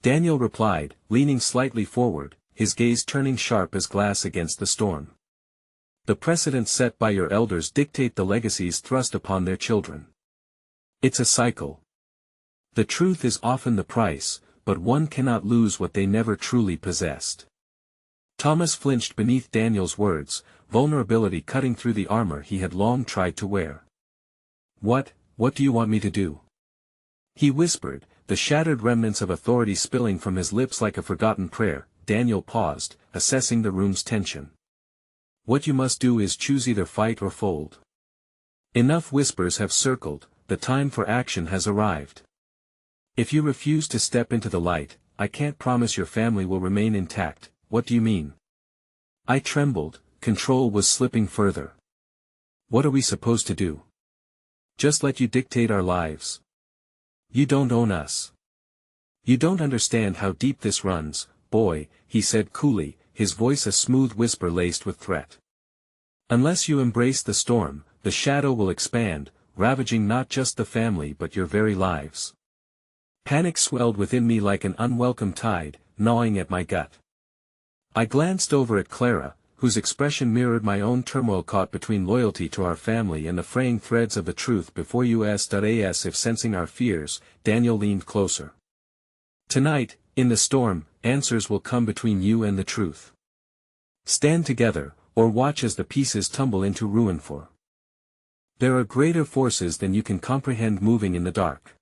Daniel replied, leaning slightly forward, his gaze turning sharp as glass against the storm. The precedents set by your elders dictate the legacies thrust upon their children. It's a cycle. The truth is often the price, but one cannot lose what they never truly possessed. Thomas flinched beneath Daniel's words, vulnerability cutting through the armor he had long tried to wear. What do you want me to do? He whispered, the shattered remnants of authority spilling from his lips like a forgotten prayer. Daniel paused, assessing the room's tension. What you must do is choose either fight or fold. Enough whispers have circled, the time for action has arrived. If you refuse to step into the light, I can't promise your family will remain intact. What do you mean? I trembled, control was slipping further. What are we supposed to do? Just let you dictate our lives? You don't own us. You don't understand how deep this runs, boy, he said coolly, his voice a smooth whisper laced with threat. Unless you embrace the storm, the shadow will expand, ravaging not just the family but your very lives. Panic swelled within me like an unwelcome tide, gnawing at my gut. I glanced over at Clara, whose expression mirrored my own turmoil caught between loyalty to our family and the fraying threads of the truth before us. If sensing our fears, Daniel leaned closer. Tonight, in the storm, answers will come between you and the truth. Stand together, or watch as the pieces tumble into ruin. For there are greater forces than you can comprehend moving in the dark.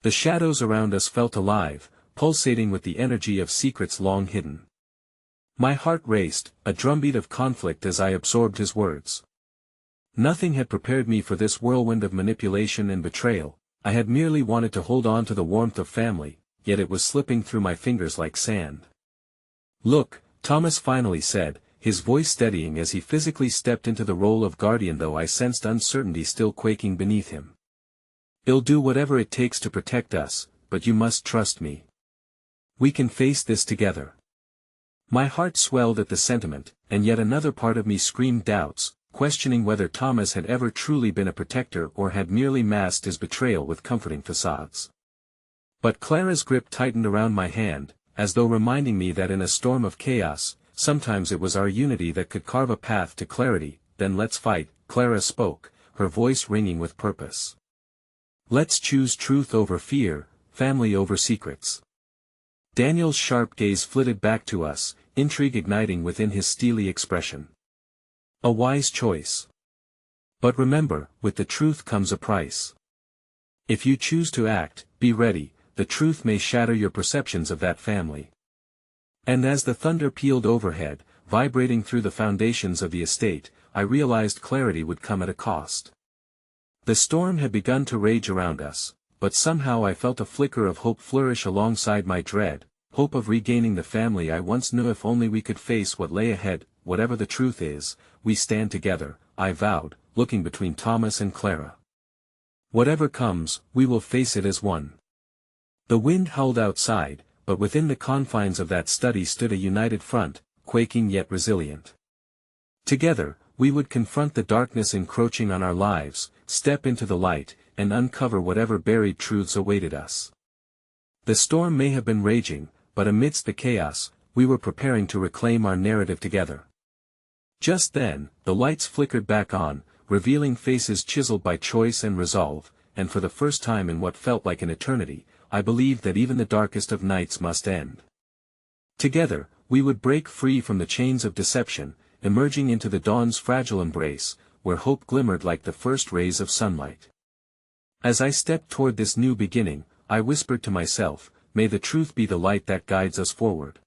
The shadows around us felt alive, pulsating with the energy of secrets long hidden. My heart raced, a drumbeat of conflict as I absorbed his words. Nothing had prepared me for this whirlwind of manipulation and betrayal. I had merely wanted to hold on to the warmth of family, yet it was slipping through my fingers like sand. Look, Thomas finally said, his voice steadying as he physically stepped into the role of guardian, though I sensed uncertainty still quaking beneath him. I'll do whatever it takes to protect us, but you must trust me. We can face this together. My heart swelled at the sentiment, and yet another part of me screamed doubts, questioning whether Thomas had ever truly been a protector or had merely masked his betrayal with comforting facades. But Clara's grip tightened around my hand, as though reminding me that in a storm of chaos, sometimes it was our unity that could carve a path to clarity. Then let's fight, Clara spoke, her voice ringing with purpose. Let's choose truth over fear, family over secrets. Daniel's sharp gaze flitted back to us, intrigue igniting within his steely expression. A wise choice. But remember, with the truth comes a price. If you choose to act, be ready, the truth may shatter your perceptions of that family. And as the thunder pealed overhead, vibrating through the foundations of the estate, I realized clarity would come at a cost. The storm had begun to rage around us, but somehow I felt a flicker of hope flourish alongside my dread, hope of regaining the family I once knew. If only we could face what lay ahead. Whatever the truth is, we stand together, I vowed, looking between Thomas and Clara. Whatever comes, we will face it as one. The wind howled outside, but within the confines of that study stood a united front, quaking yet resilient. Together, we would confront the darkness encroaching on our lives, step into the light, and uncover whatever buried truths awaited us. The storm may have been raging, but amidst the chaos, we were preparing to reclaim our narrative together. Just then, the lights flickered back on, revealing faces chiseled by choice and resolve, and for the first time in what felt like an eternity, I believed that even the darkest of nights must end. Together, we would break free from the chains of deception, emerging into the dawn's fragile embrace, where hope glimmered like the first rays of sunlight. As I stepped toward this new beginning, I whispered to myself, may the truth be the light that guides us forward.